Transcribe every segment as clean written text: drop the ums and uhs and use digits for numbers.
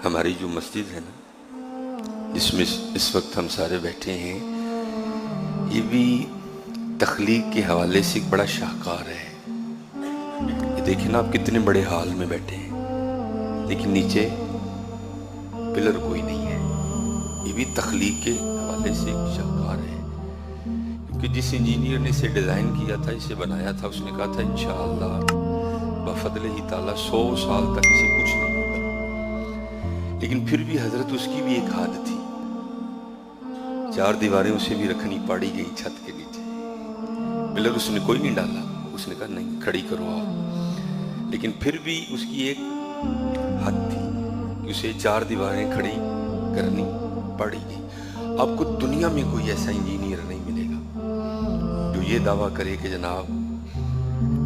ہماری جو مسجد ہے نا جس میں اس وقت ہم سارے بیٹھے ہیں، یہ بھی تخلیق کے حوالے سے ایک بڑا شاہکار ہے۔ یہ دیکھیں نا آپ کتنے بڑے ہال میں بیٹھے ہیں لیکن نیچے پلر کوئی نہیں ہے۔ یہ بھی تخلیق کے حوالے سے ایک شاہکار ہے، کیونکہ جس انجینئر نے اسے ڈیزائن کیا تھا، اسے بنایا تھا، اس نے کہا تھا انشاءاللہ بفضل ہی تعالیٰ 100 سال تک اسے کچھ نہیں ہوگا، لیکن پھر بھی حضرت اس کی بھی ایک عادت تھی، 4 دیواریں اسے بھی رکھنی پڑی گئی چھت کے نیچے۔ پلر اس نے کوئی نہیں ڈالا، اس نے کہا نہیں کھڑی کرو آپ، لیکن پھر بھی اس کی ایک حد تھی کہ اسے 4 دیواریں کھڑی کرنی پڑی گئی۔ آپ کو دنیا میں کوئی ایسا انجینئر نہیں ملے گا جو یہ دعویٰ کرے کہ جناب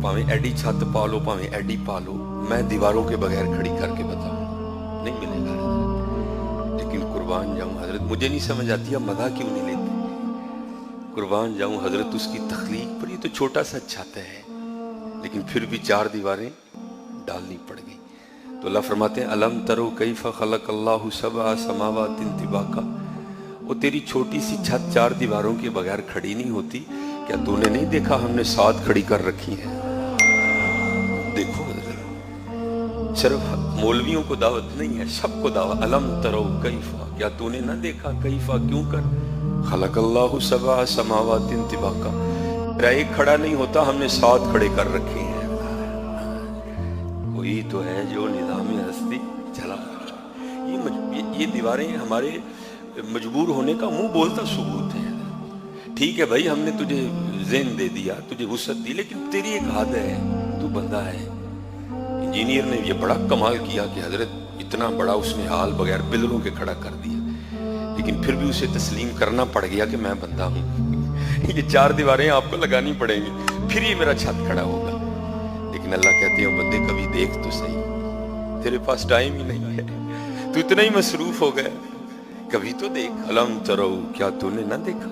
پاویں ایڈی چھت پالو پاویں ایڈی پالو میں دیواروں کے بغیر کھڑی کر کے بتاؤں، نہیں ملے گا حضرت۔ لیکن قربان جاؤں حضرت، مجھے نہیں سمجھ آتی اب مزہ کیوں نہیں لیتے۔ قربان جاؤں حضرت اس کی تخلیق پر، یہ تو چھوٹا سا چھت ہے لیکن پھر بھی 4 دیواریں ڈالنی پڑ گئی۔ تو اللہ فرماتے ہیں الم ترو کیف خلق اللہ 7 سماوات طباقا، وہ تیری چھوٹی سی چھت 4 دیواروں کے بغیر کھڑی نہیں ہوتی، کیا تو نے نہیں دیکھا ہم نے 7 کھڑی کر رکھی ہیں؟ دیکھو حضرت، صرف مولویوں کو دعوت نہیں ہے، سب کو دعوت۔ الم ترو کیفا، کیا تو نے نہ دیکھا، کیفا کیوں کر، خلق اللہ 7 سماوات طباقا، میرا ایک کھڑا نہیں ہوتا، ہم نے 7 کھڑے کر رکھے ہیں۔ وہی تو ہے جو نظام ہستی چلا۔ یہ دیواریں ہمارے مجبور ہونے کا منہ بولتا ثبوت ہے۔ ٹھیک ہے بھائی، ہم نے تجھے ذہن دے دیا، تجھے وسعت دی، لیکن تیری ایک حد ہے، تو بندہ ہے۔ انجینئر نے یہ بڑا کمال کیا کہ حضرت اتنا بڑا اس نے حال بغیر پلروں کے کھڑا کر دیا، لیکن پھر بھی اسے تسلیم کرنا پڑ گیا کہ میں بندہ ہوں، یہ 4 دیواریں آپ کو لگانی پڑیں گی، پھر یہ میرا چھت کھڑا ہوگا۔ لیکن اللہ کہتے ہیں بندے کبھی دیکھ تو صحیح، تیرے پاس ٹائم ہی نہیں ہے، تو اتنا ہی مصروف ہو گیا، کبھی تو دیکھ۔ الم ترو، کیا تو نے نہ دیکھا،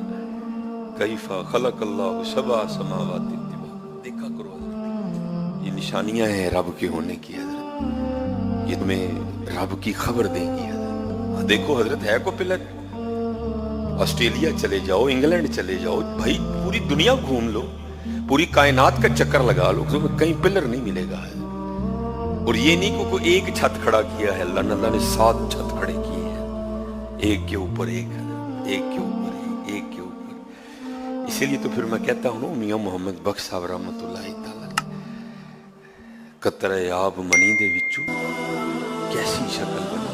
کیفا خلق اللہ 7 سماوات طباقا، دیکھا کرو حضرت۔ یہ نشانیاں ہیں رب کے ہونے کی حضرت، یہ تمہیں رب کی خبر دیں گی حضرت۔ دیکھو حضرت ہے کو پلر، آسٹریلیا چلے جاؤ، انگلینڈ چلے جاؤ بھائی، پوری دنیا گھوم لو، پوری کائنات کا چکر لگا لو، تمہیں کہیں پلر نہیں ملے گا۔ اور یہ نہیں کہ کوئی ایک چھت کھڑا کیا ہے، اللہ نے 7 چھت کھڑے کیے ہیں، ایک کے اوپر ایک، ایک کے اوپر ایک کے اوپر۔ اسی لیے تو پھر میں کہتا ہوں میاں محمد بخش صاحب رحمۃ اللہ تعالی قطرے آب منی دے وچوں کیسی شکل بنا،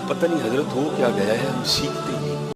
پتہ نہیں حضرت ہو کیا گیا ہے، ہم سیکھتے ہیں۔